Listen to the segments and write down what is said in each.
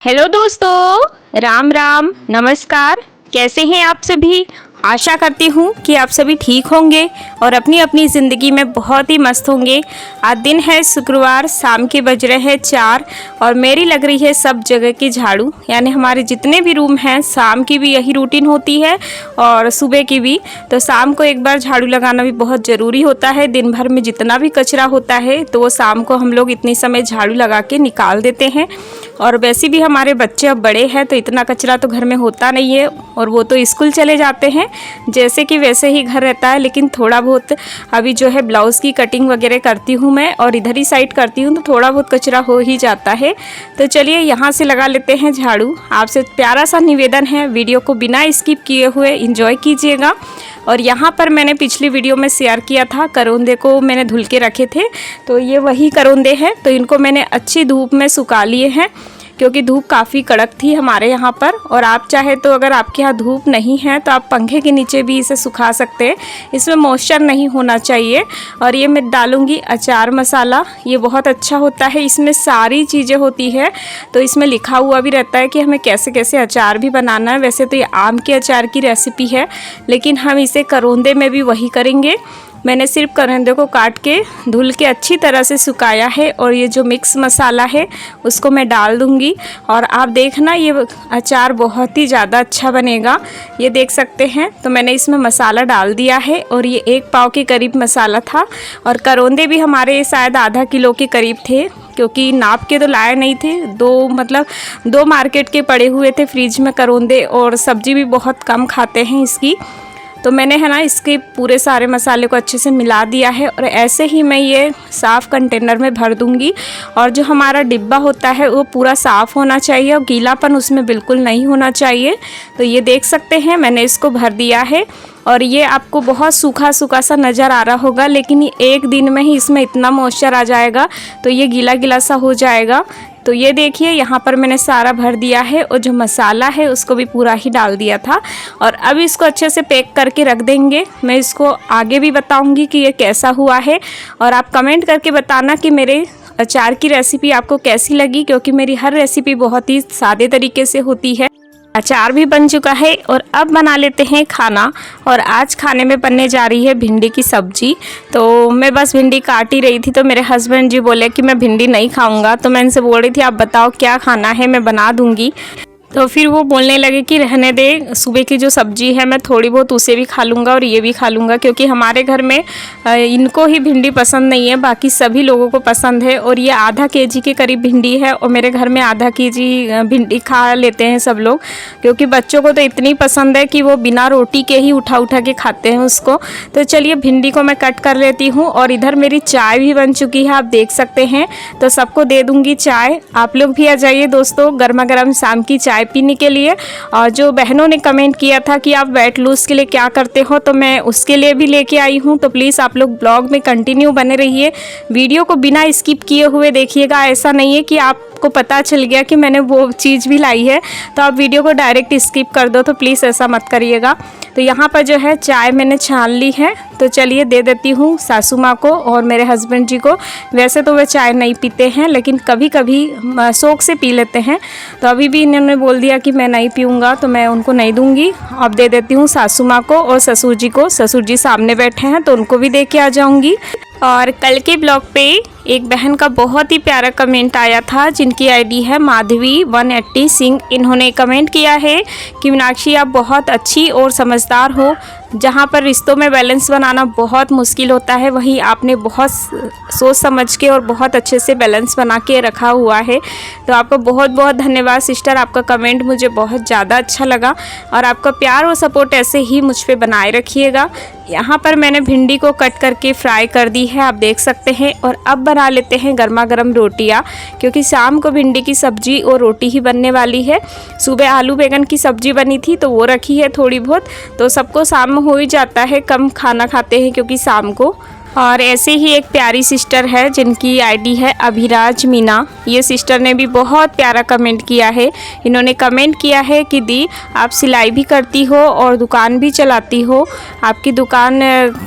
Hello दोस्तों, राम राम नमस्कार। कैसे हैं आप सभी। आशा करती हूँ कि आप सभी ठीक होंगे और अपनी अपनी ज़िंदगी में बहुत ही मस्त होंगे। आज दिन है शुक्रवार, शाम के बज रहे हैं 4 और मेरी लग रही है सब जगह की झाड़ू। यानी हमारे जितने भी रूम हैं, शाम की भी यही रूटीन होती है और सुबह की भी। तो शाम को एक बार झाड़ू लगाना भी बहुत ज़रूरी होता है। दिन भर में जितना भी कचरा होता है तो वो शाम को हम लोग इतनी समय झाड़ू लगा के निकाल देते हैं। और वैसे भी हमारे बच्चे अब बड़े हैं तो इतना कचरा तो घर में होता नहीं है और वो तो स्कूल चले जाते हैं, जैसे कि वैसे ही घर रहता है। लेकिन थोड़ा बहुत अभी जो है ब्लाउज़ की कटिंग वगैरह करती हूँ मैं और इधर ही साइड करती हूँ तो थोड़ा बहुत कचरा हो ही जाता है। तो चलिए यहाँ से लगा लेते हैं झाड़ू। आपसे प्यारा सा निवेदन है, वीडियो को बिना स्किप किए हुए एंजॉय कीजिएगा। और यहाँ पर मैंने पिछली वीडियो में शेयर किया था, करौंदे को मैंने धुल के रखे थे। तो ये वही करौंदे हैं। तो इनको मैंने अच्छी धूप में सुखा लिए हैं क्योंकि धूप काफ़ी कड़क थी हमारे यहाँ पर। और आप चाहे तो अगर आपके यहाँ धूप नहीं है तो आप पंखे के नीचे भी इसे सुखा सकते हैं। इसमें मॉइस्चर नहीं होना चाहिए। और ये मैं डालूँगी अचार मसाला। ये बहुत अच्छा होता है, इसमें सारी चीज़ें होती है। तो इसमें लिखा हुआ भी रहता है कि हमें कैसे कैसे अचार भी बनाना है। वैसे तो ये आम के अचार की रेसिपी है, लेकिन हम इसे करौंदे में भी वही करेंगे। मैंने सिर्फ करौंदे को काट के धुल के अच्छी तरह से सुखाया है और ये जो मिक्स मसाला है उसको मैं डाल दूँगी। और आप देखना ये अचार बहुत ही ज़्यादा अच्छा बनेगा। ये देख सकते हैं। तो मैंने इसमें मसाला डाल दिया है और ये 1 पाव के करीब मसाला था। और करौंदे भी हमारे शायद आधा किलो के करीब थे, क्योंकि नाप के तो लाए नहीं थे। दो मार्केट के पड़े हुए थे फ्रिज में करौंदे, और सब्जी भी बहुत कम खाते हैं इसकी। तो मैंने है ना इसके पूरे सारे मसाले को अच्छे से मिला दिया है और ऐसे ही मैं ये साफ़ कंटेनर में भर दूंगी। और जो हमारा डिब्बा होता है वो पूरा साफ़ होना चाहिए और गीलापन उसमें बिल्कुल नहीं होना चाहिए। तो ये देख सकते हैं मैंने इसको भर दिया है। और ये आपको बहुत सूखा सूखा सा नज़र आ रहा होगा, लेकिन ये 1 दिन में ही इसमें इतना मॉइस्चर आ जाएगा तो ये गीला गीला सा हो जाएगा। तो ये देखिए यहाँ पर मैंने सारा भर दिया है और जो मसाला है उसको भी पूरा ही डाल दिया था। और अब इसको अच्छे से पैक करके रख देंगे। मैं इसको आगे भी बताऊंगी कि ये कैसा हुआ है। और आप कमेंट करके बताना कि मेरे अचार की रेसिपी आपको कैसी लगी, क्योंकि मेरी हर रेसिपी बहुत ही सादे तरीके से होती है। अचार भी बन चुका है और अब बना लेते हैं खाना। और आज खाने में बनने जा रही है भिंडी की सब्जी। तो मैं बस भिंडी काट ही रही थी तो मेरे हस्बैंड जी बोले कि मैं भिंडी नहीं खाऊंगा। तो मैं इनसे बोल रही थी आप बताओ क्या खाना है, मैं बना दूंगी। तो फिर वो बोलने लगे कि रहने दे, सुबह की जो सब्जी है मैं थोड़ी बहुत उसे भी खा लूँगा और ये भी खा लूँगा, क्योंकि हमारे घर में इनको ही भिंडी पसंद नहीं है, बाकी सभी लोगों को पसंद है। और ये आधा केजी के करीब भिंडी है और मेरे घर में आधा केजी भिंडी खा लेते हैं सब लोग, क्योंकि बच्चों को तो इतनी पसंद है कि वो बिना रोटी के ही उठा उठा के खाते हैं उसको। तो चलिए भिंडी को मैं कट कर लेती हूँ। और इधर मेरी चाय भी बन चुकी है, आप देख सकते हैं। तो सबको दे दूँगी चाय। आप लोग भी आ जाइए दोस्तों गर्मा गर्म शाम की चाय पीने के लिए। और जो बहनों ने कमेंट किया था कि आप वेट लूज़ के लिए क्या करते हो, तो मैं उसके लिए भी लेके आई हूँ। तो प्लीज़ आप लोग ब्लॉग में कंटिन्यू बने रहिए, वीडियो को बिना स्किप किए हुए देखिएगा। ऐसा नहीं है कि आपको पता चल गया कि मैंने वो चीज़ भी लाई है तो आप वीडियो को डायरेक्ट स्किप कर दो, तो प्लीज़ ऐसा मत करिएगा। तो यहाँ पर जो है चाय मैंने छान ली है। तो चलिए दे देती हूँ सासू माँ को और मेरे हस्बैंड जी को। वैसे तो वे चाय नहीं पीते हैं, लेकिन कभी कभी शौक से पी लेते हैं। तो अभी भी इन्होंने बोल दिया कि मैं नहीं पीऊँगा तो मैं उनको नहीं दूँगी। अब दे देती हूँ सासू माँ को और ससुर जी को। ससुर जी सामने बैठे हैं तो उनको भी दे के आ जाऊँगी। और कल के ब्लॉग पे एक बहन का बहुत ही प्यारा कमेंट आया था, जिनकी आईडी है माधवी 180 सिंह। इन्होंने कमेंट किया है कि मीनाक्षी आप बहुत अच्छी और समझदार हो। जहाँ पर रिश्तों में बैलेंस बनाना बहुत मुश्किल होता है, वहीं आपने बहुत सोच समझ के और बहुत अच्छे से बैलेंस बना के रखा हुआ है। तो आपका बहुत बहुत धन्यवाद सिस्टर, आपका कमेंट मुझे बहुत ज़्यादा अच्छा लगा। और आपका प्यार और सपोर्ट ऐसे ही मुझ पे बनाए रखिएगा। यहाँ पर मैंने भिंडी को कट करके फ्राई कर दी है, आप देख सकते हैं। और अब बना लेते हैं गर्मा गर्म रोटियाँ, क्योंकि शाम को भिंडी की सब्जी और रोटी ही बनने वाली है। सुबह आलू बैंगन की सब्जी बनी थी तो वो रखी है थोड़ी बहुत। तो सबको शाम में हो ही जाता है, कम खाना खाते हैं क्योंकि शाम को। और ऐसे ही एक प्यारी सिस्टर है जिनकी आईडी है अभिराज मीना। ये सिस्टर ने भी बहुत प्यारा कमेंट किया है। इन्होंने कमेंट किया है कि दी आप सिलाई भी करती हो और दुकान भी चलाती हो, आपकी दुकान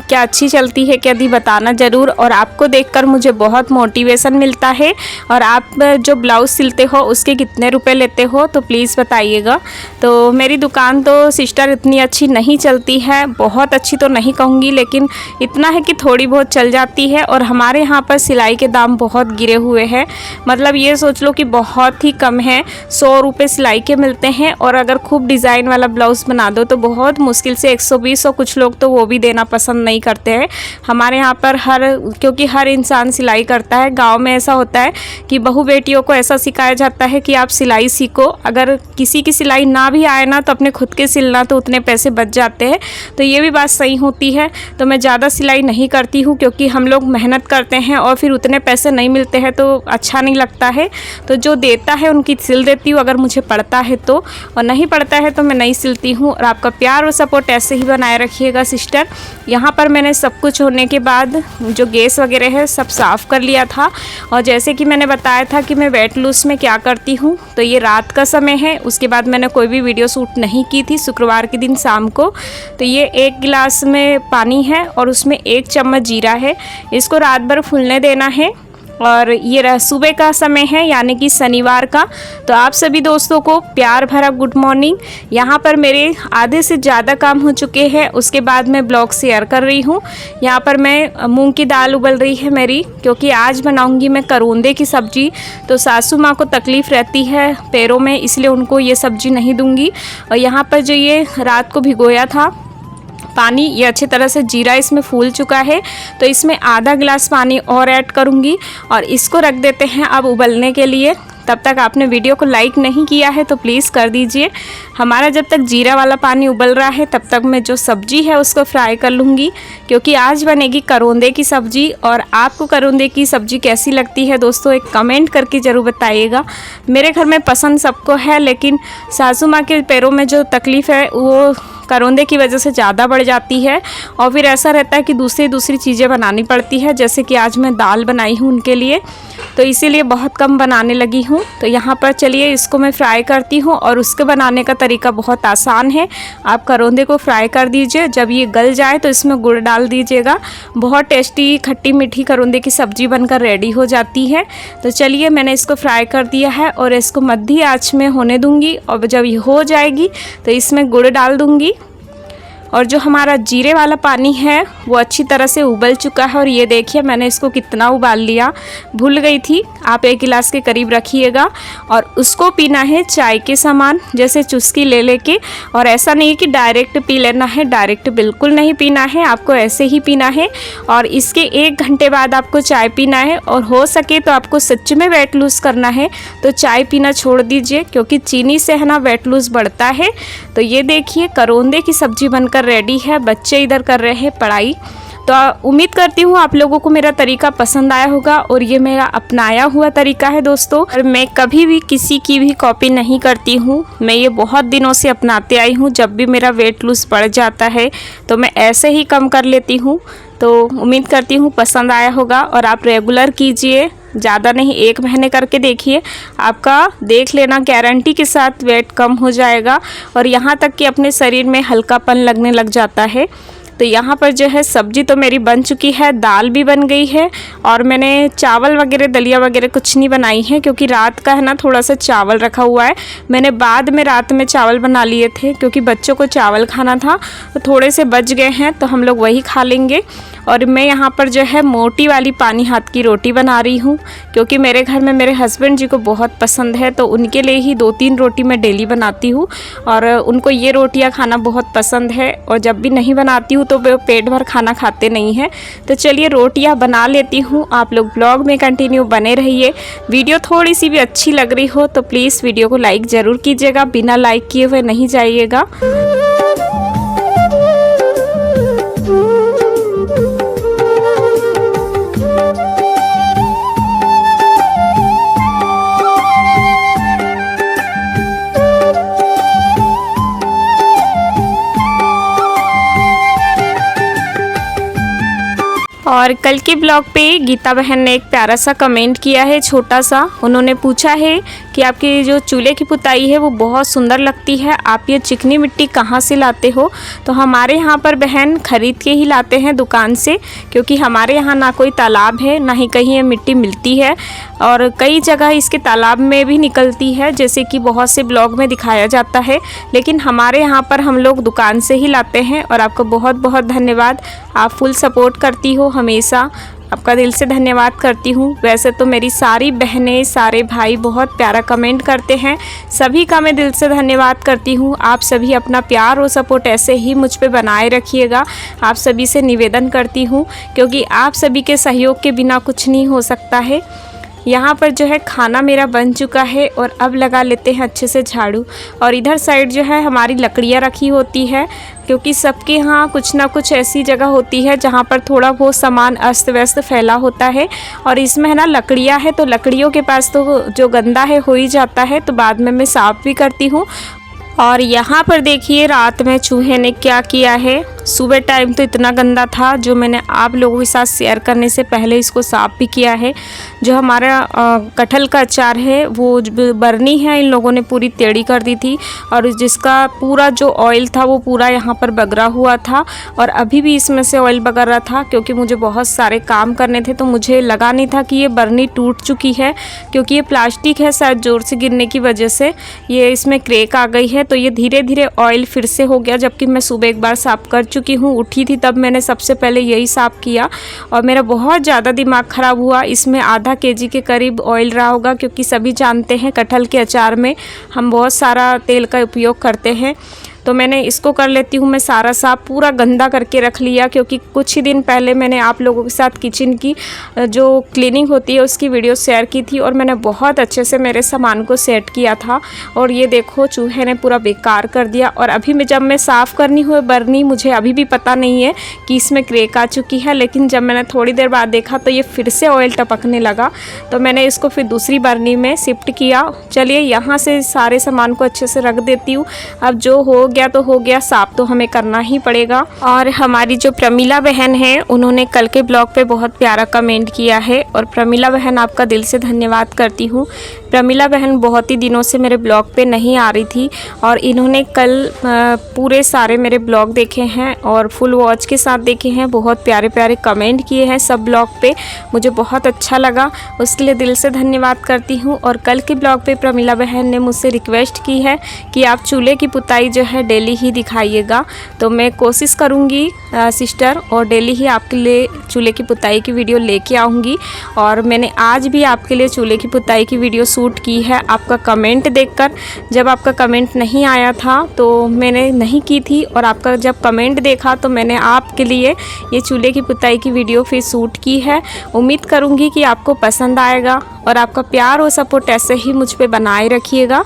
क्या अच्छी चलती है क्या दी, बताना ज़रूर। और आपको देखकर मुझे बहुत मोटिवेशन मिलता है। और आप जो ब्लाउज़ सिलते हो उसके कितने रुपए लेते हो तो प्लीज़ बताइएगा। तो मेरी दुकान तो सिस्टर इतनी अच्छी नहीं चलती है, बहुत अच्छी तो नहीं कहूँगी, लेकिन इतना है कि थोड़ी बहुत चल जाती है। और हमारे यहाँ पर सिलाई के दाम बहुत गिरे हुए हैं, मतलब ये सोच लो कि बहुत ही कम है, 100 रुपये सिलाई के मिलते हैं। और अगर खूब डिज़ाइन वाला ब्लाउज़ बना दो तो बहुत मुश्किल से 120, और कुछ लोग तो वो भी देना पसंद नहीं करते हैं। हमारे यहाँ पर क्योंकि हर इंसान सिलाई करता है। गाँव में ऐसा होता है कि बहू बेटियों को ऐसा सिखाया जाता है कि आप सिलाई सीखो, अगर किसी की सिलाई ना भी आए ना तो अपने खुद के सिलना, तो उतने पैसे बच जाते हैं। तो ये भी बात सही होती है। तो मैं ज़्यादा सिलाई नहीं करती हूँ, क्योंकि हम लोग मेहनत करते हैं और फिर उतने पैसे नहीं मिलते हैं तो अच्छा नहीं लगता है। तो जो देता है उनकी सिल देती हूँ, अगर मुझे पड़ता है तो, और नहीं पड़ता है तो मैं नहीं सिलती हूँ। और आपका प्यार और सपोर्ट ऐसे ही बनाए रखिएगा सिस्टर। यहाँ पर मैंने सब कुछ होने के बाद जो गैस वगैरह है सब साफ़ कर लिया था। और जैसे कि मैंने बताया था कि मैं वेट लूज़ में क्या करती हूँ, तो ये रात का समय है। उसके बाद मैंने कोई भी वीडियो शूट नहीं की थी शुक्रवार के दिन शाम को। तो ये 1 गिलास में पानी है और उसमें 1 चम्मच जीरा है, इसको रात भर फूलने देना है। और ये सुबह का समय है, यानी कि शनिवार का। तो आप सभी दोस्तों को प्यार भरा गुड मॉर्निंग। यहाँ पर मेरे आधे से ज़्यादा काम हो चुके हैं, उसके बाद मैं ब्लॉग शेयर कर रही हूँ। यहाँ पर मैं मूंग की दाल उबल रही है मेरी, क्योंकि आज बनाऊँगी मैं करौंदे की सब्ज़ी। तो सासू माँ को तकलीफ़ रहती है पैरों में, इसलिए उनको ये सब्ज़ी नहीं दूँगी। और यहाँ पर जो ये रात को भिगोया था पानी, ये अच्छी तरह से जीरा इसमें फूल चुका है। तो इसमें आधा गिलास पानी और ऐड करूँगी और इसको रख देते हैं अब उबलने के लिए। तब तक आपने वीडियो को लाइक नहीं किया है तो प्लीज़ कर दीजिए। हमारा जब तक जीरा वाला पानी उबल रहा है तब तक मैं जो सब्ज़ी है उसको फ्राई कर लूँगी, क्योंकि आज बनेगी करौंदे की सब्ज़ी। और आपको करौंदे की सब्ज़ी कैसी लगती है दोस्तों, एक कमेंट करके ज़रूर बताइएगा। मेरे घर में पसंद सबको है, लेकिन सासू माँ के पैरों में जो तकलीफ़ है वो करौंदे की वजह से ज़्यादा बढ़ जाती है। और फिर ऐसा रहता है कि दूसरी चीज़ें बनानी पड़ती है, जैसे कि आज मैं दाल बनाई हूँ उनके लिए, तो इसीलिए बहुत कम बनाने लगी हूँ। तो यहाँ पर चलिए इसको मैं फ्राई करती हूँ। और उसके बनाने का तरीका बहुत आसान है। आप करौंदे को फ्राई कर दीजिए, जब ये गल जाए तो इसमें गुड़ डाल दीजिएगा। बहुत टेस्टी खट्टी मीठी करौंदे की सब्ज़ी बनकर रेडी हो जाती है। तो चलिए मैंने इसको फ्राई कर दिया है और इसको मध्य आँच में होने दूँगी। और जब ये हो जाएगी तो इसमें गुड़ डाल दूँगी। और जो हमारा जीरे वाला पानी है वो अच्छी तरह से उबल चुका है। और ये देखिए मैंने इसको कितना उबाल लिया, भूल गई थी। आप 1 गिलास के करीब रखिएगा और उसको पीना है चाय के समान, जैसे चुस्की ले लेके। और ऐसा नहीं है कि डायरेक्ट पी लेना है, डायरेक्ट बिल्कुल नहीं पीना है, आपको ऐसे ही पीना है। और इसके 1 घंटे बाद आपको चाय पीना है। और हो सके तो आपको सच में वेट लूज़ करना है तो चाय पीना छोड़ दीजिए, क्योंकि चीनी से है ना वेट लूज़ बढ़ता है। तो ये देखिए करौंदे की सब्ज़ी बनकर रेडी है। बच्चे इधर कर रहे हैं पढ़ाई। तो उम्मीद करती हूँ आप लोगों को मेरा तरीका पसंद आया होगा। और ये मेरा अपनाया हुआ तरीका है दोस्तों, और मैं कभी भी किसी की भी कॉपी नहीं करती हूँ। मैं ये बहुत दिनों से अपनाते आई हूँ। जब भी मेरा वेट लूज़ बढ़ जाता है तो मैं ऐसे ही कम कर लेती हूँ। तो उम्मीद करती हूँ पसंद आया होगा और आप रेगुलर कीजिए, ज़्यादा नहीं 1 महीने करके देखिए, आपका देख लेना गारंटी के साथ वेट कम हो जाएगा। और यहाँ तक कि अपने शरीर में हल्कापन लगने लग जाता है। तो यहाँ पर जो है सब्ज़ी तो मेरी बन चुकी है, दाल भी बन गई है। और मैंने चावल वगैरह दलिया वगैरह कुछ नहीं बनाई है, क्योंकि रात का है ना थोड़ा सा चावल रखा हुआ है। मैंने बाद में रात में चावल बना लिए थे, क्योंकि बच्चों को चावल खाना था, तो थोड़े से बच गए हैं तो हम लोग वही खा लेंगे। और मैं यहाँ पर जो है मोटी वाली पानी हाथ की रोटी बना रही हूँ, क्योंकि मेरे घर में मेरे हस्बैंड जी को बहुत पसंद है। तो उनके लिए ही 2-3 रोटी मैं डेली बनाती हूँ। और उनको ये रोटियाँ खाना बहुत पसंद है। और जब भी नहीं बनाती हूँ तो वो पेट भर खाना खाते नहीं हैं। तो चलिए रोटियाँ बना लेती हूँ। आप लोग ब्लॉग में कंटिन्यू बने रहिए। वीडियो थोड़ी सी भी अच्छी लग रही हो तो प्लीज़ वीडियो को लाइक ज़रूर कीजिएगा, बिना लाइक किए हुए नहीं जाइएगा। और कल के ब्लॉग पे गीता बहन ने एक प्यारा सा कमेंट किया है, छोटा सा। उन्होंने पूछा है कि आपकी जो चूल्हे की पुताई है वो बहुत सुंदर लगती है, आप ये चिकनी मिट्टी कहाँ से लाते हो? तो हमारे यहाँ पर बहन खरीद के ही लाते हैं दुकान से, क्योंकि हमारे यहाँ ना कोई तालाब है ना ही कहीं ये मिट्टी मिलती है। और कई जगह इसके तालाब में भी निकलती है, जैसे कि बहुत से ब्लॉग में दिखाया जाता है, लेकिन हमारे यहाँ पर हम लोग दुकान से ही लाते हैं। और आपको बहुत बहुत धन्यवाद, आप फुल सपोर्ट करती हो हमेशा, आपका दिल से धन्यवाद करती हूँ। वैसे तो मेरी सारी बहनें सारे भाई बहुत प्यारा कमेंट करते हैं, सभी का मैं दिल से धन्यवाद करती हूँ। आप सभी अपना प्यार और सपोर्ट ऐसे ही मुझ पे बनाए रखिएगा, आप सभी से निवेदन करती हूँ, क्योंकि आप सभी के सहयोग के बिना कुछ नहीं हो सकता है। यहाँ पर जो है खाना मेरा बन चुका है और अब लगा लेते हैं अच्छे से झाड़ू। और इधर साइड जो है हमारी लकड़ियाँ रखी होती है, क्योंकि सबके यहाँ कुछ ना कुछ ऐसी जगह होती है जहाँ पर थोड़ा बहुत सामान अस्त व्यस्त फैला होता है। और इसमें है ना लकड़ियाँ है, तो लकड़ियों के पास तो जो गंदा है हो ही जाता है, तो बाद में मैं साफ़ भी करती हूँ। और यहाँ पर देखिए रात में चूहे ने क्या किया है। सुबह टाइम तो इतना गंदा था, जो मैंने आप लोगों के साथ शेयर करने से पहले इसको साफ़ भी किया है। जो हमारा कटहल का अचार है वो बरनी है, इन लोगों ने पूरी टेढ़ी कर दी थी, और जिसका पूरा जो ऑयल था वो पूरा यहाँ पर बगरा हुआ था। और अभी भी इसमें से ऑयल बगर रहा था, क्योंकि मुझे बहुत सारे काम करने थे, तो मुझे लगा नहीं था कि ये बरनी टूट चुकी है, क्योंकि ये प्लास्टिक है, शायद ज़ोर से गिरने की वजह से ये इसमें क्रैक आ गई है। तो ये धीरे धीरे ऑयल फिर से हो गया, जबकि मैं सुबह एक बार साफ़ कर चुकी हूँ, उठी थी तब मैंने सबसे पहले यही साफ़ किया। और मेरा बहुत ज़्यादा दिमाग ख़राब हुआ, इसमें आधा केजी के करीब ऑयल रहा होगा, क्योंकि सभी जानते हैं कटहल के अचार में हम बहुत सारा तेल का उपयोग करते हैं। तो मैंने इसको कर लेती हूँ मैं सारा साफ, पूरा गंदा करके रख लिया, क्योंकि कुछ ही दिन पहले मैंने आप लोगों के साथ किचन की जो क्लीनिंग होती है उसकी वीडियो शेयर की थी, और मैंने बहुत अच्छे से मेरे सामान को सेट किया था। और ये देखो चूहे ने पूरा बेकार कर दिया। और अभी मैं जब मैं साफ़ करनी हुई बर्नी, मुझे अभी भी पता नहीं है कि इसमें क्रैक आ चुकी है, लेकिन जब मैंने थोड़ी देर बाद देखा तो ये फिर से ऑयल टपकने लगा, तो मैंने इसको फिर दूसरी बर्नी में शिफ्ट किया। चलिए यहाँ से सारे सामान को अच्छे से रख देती हूँ। अब जो हो गया तो हो गया, साफ तो हमें करना ही पड़ेगा। और हमारी जो प्रमिला बहन है उन्होंने कल के ब्लॉग पे बहुत प्यारा कमेंट किया है, और प्रमिला बहन आपका दिल से धन्यवाद करती हूँ। प्रमिला बहन बहुत ही दिनों से मेरे ब्लॉग पे नहीं आ रही थी, और इन्होंने कल पूरे सारे मेरे ब्लॉग देखे हैं और फुल वॉच के साथ देखे हैं, बहुत प्यारे प्यारे कमेंट किए हैं सब ब्लॉग पे, मुझे बहुत अच्छा लगा, उसके लिए दिल से धन्यवाद करती हूँ। और कल के ब्लॉग पे प्रमिला बहन ने मुझसे रिक्वेस्ट की है कि आप चूल्हे की पुताई जो है डेली ही दिखाइएगा, तो मैं कोशिश करूँगी सिस्टर, और डेली ही आपके लिए चूल्हे की पुताई की वीडियो लेके आऊँगी। और मैंने आज भी आपके लिए चूल्हे की पुताई की वीडियो शूट की है, आपका कमेंट देखकर। जब आपका कमेंट नहीं आया था तो मैंने नहीं की थी, और आपका जब कमेंट देखा तो मैंने आपके लिए ये चूल्हे की पुताई की वीडियो फिर शूट की है। उम्मीद करूँगी कि आपको पसंद आएगा, और आपका प्यार और सपोर्ट ऐसे ही मुझ पर बनाए रखिएगा।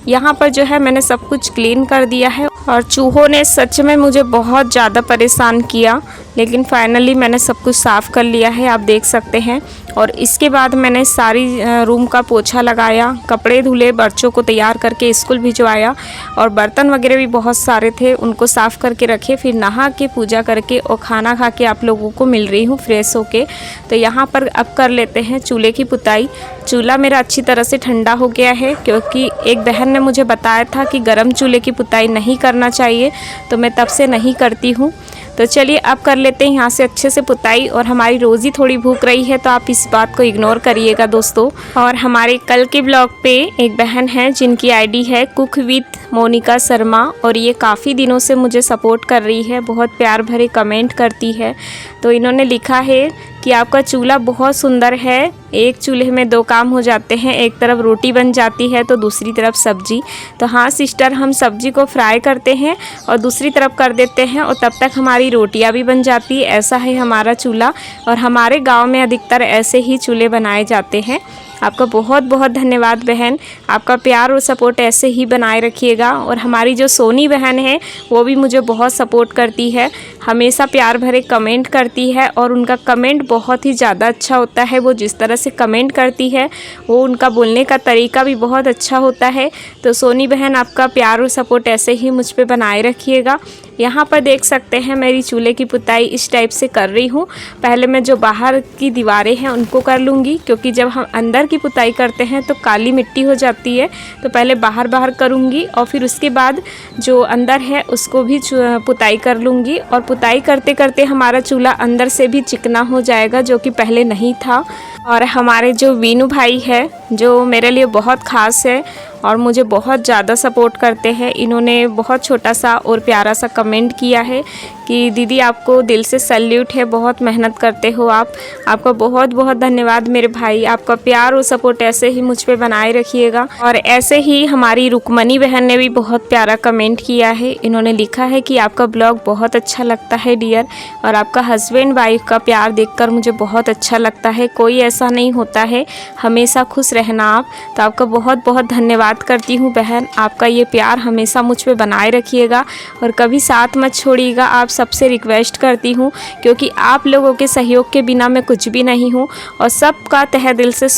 यहाँ पर जो है मैंने सब कुछ क्लीन कर दिया है, और चूहों ने सच में मुझे बहुत ज़्यादा परेशान किया, लेकिन फाइनली मैंने सब कुछ साफ़ कर लिया है, आप देख सकते हैं। और इसके बाद मैंने सारी रूम का पोछा लगाया, कपड़े धुले, बच्चों को तैयार करके स्कूल भिजवाया, और बर्तन वगैरह भी बहुत सारे थे उनको साफ़ करके रखे। फिर नहा के पूजा करके और खाना खा के आप लोगों को मिल रही हूँ फ्रेश होके। तो यहाँ पर अब कर लेते हैं चूल्हे की पुताई। चूल्हा मेरा अच्छी तरह से ठंडा हो गया है, क्योंकि एक बहन ने मुझे बताया था कि गर्म चूल्हे की पुताई नहीं करना चाहिए, तो मैं तब से नहीं करती हूँ। तो चलिए अब कर लेते हैं यहाँ से अच्छे से पुताई। और हमारी रोज़ी थोड़ी भूख रही है, तो आप इस बात को इग्नोर करिएगा दोस्तों। और हमारे कल के ब्लॉग पे एक बहन है जिनकी आईडी है कुक विद मोनिका शर्मा, और ये काफ़ी दिनों से मुझे सपोर्ट कर रही है, बहुत प्यार भरे कमेंट करती है। तो इन्होंने लिखा है कि आपका चूल्हा बहुत सुंदर है, एक चूल्हे में दो काम हो जाते हैं, एक तरफ रोटी बन जाती है तो दूसरी तरफ सब्जी। तो हाँ सिस्टर, हम सब्जी को फ्राई करते हैं और दूसरी तरफ कर देते हैं, और तब तक हमारी रोटियां भी बन जाती है। ऐसा है हमारा चूल्हा, और हमारे गांव में अधिकतर ऐसे ही चूल्हे बनाए जाते हैं। आपका बहुत बहुत धन्यवाद बहन, आपका प्यार और सपोर्ट ऐसे ही बनाए रखिएगा। और हमारी जो सोनी बहन है वो भी मुझे बहुत सपोर्ट करती है, हमेशा प्यार भरे कमेंट करती है, और उनका कमेंट बहुत ही ज़्यादा अच्छा होता है। वो जिस तरह से कमेंट करती है वो उनका बोलने का तरीका भी बहुत अच्छा होता है। तो सोनी बहन, आपका प्यार और सपोर्ट ऐसे ही मुझ पे बनाए रखिएगा। यहाँ पर देख सकते हैं मेरी चूल्हे की पुताई इस टाइप से कर रही हूँ। पहले मैं जो बाहर की दीवारें हैं उनको कर लूँगी, क्योंकि जब हम अंदर की पुताई करते हैं तो काली मिट्टी हो जाती है। तो पहले बाहर करूँगी और फिर उसके बाद जो अंदर है उसको भी पुताई कर लूँगी। और पुताई करते करते हमारा चूल्हा अंदर से भी चिकना हो जाएगा, जो कि पहले नहीं था। और हमारे जो वीनू भाई है, जो मेरे लिए बहुत ख़ास है और मुझे बहुत ज़्यादा सपोर्ट करते हैं, इन्होंने बहुत छोटा सा और प्यारा सा कमेंट किया है कि दीदी आपको दिल से सैल्यूट है, बहुत मेहनत करते हो आप। आपका बहुत बहुत धन्यवाद मेरे भाई, आपका प्यार और सपोर्ट ऐसे ही मुझ पे बनाए रखिएगा। और ऐसे ही हमारी रुकमनी बहन ने भी बहुत प्यारा कमेंट किया है। इन्होंने लिखा है कि आपका ब्लॉग बहुत अच्छा लगता है डियर, और आपका हस्बैंड वाइफ का प्यार देखकर मुझे बहुत अच्छा लगता है। कोई ऐसा नहीं होता है, हमेशा खुश रहना आप। तो आपका बहुत बहुत धन्यवाद करती हूँ बहन, आपका ये प्यार हमेशा मुझ पे बनाए रखिएगा और कभी साथ मत छोड़िएगा। आप सबसे रिक्वेस्ट करती हूँ, क्योंकि आप लोगों के सहयोग के बिना मैं कुछ भी नहीं हूँ। और सबका तहे दिल से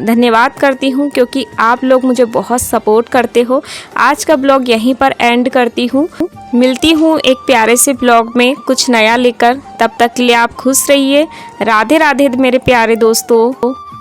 धन्यवाद करती हूँ, क्योंकि आप लोग मुझे बहुत सपोर्ट करते हो। आज का ब्लॉग यहीं पर एंड करती हूँ। मिलती हूँ एक प्यारे से ब्लॉग में कुछ नया लेकर। तब तक के लिए आप खुश रहिए। राधे राधे मेरे प्यारे दोस्तों।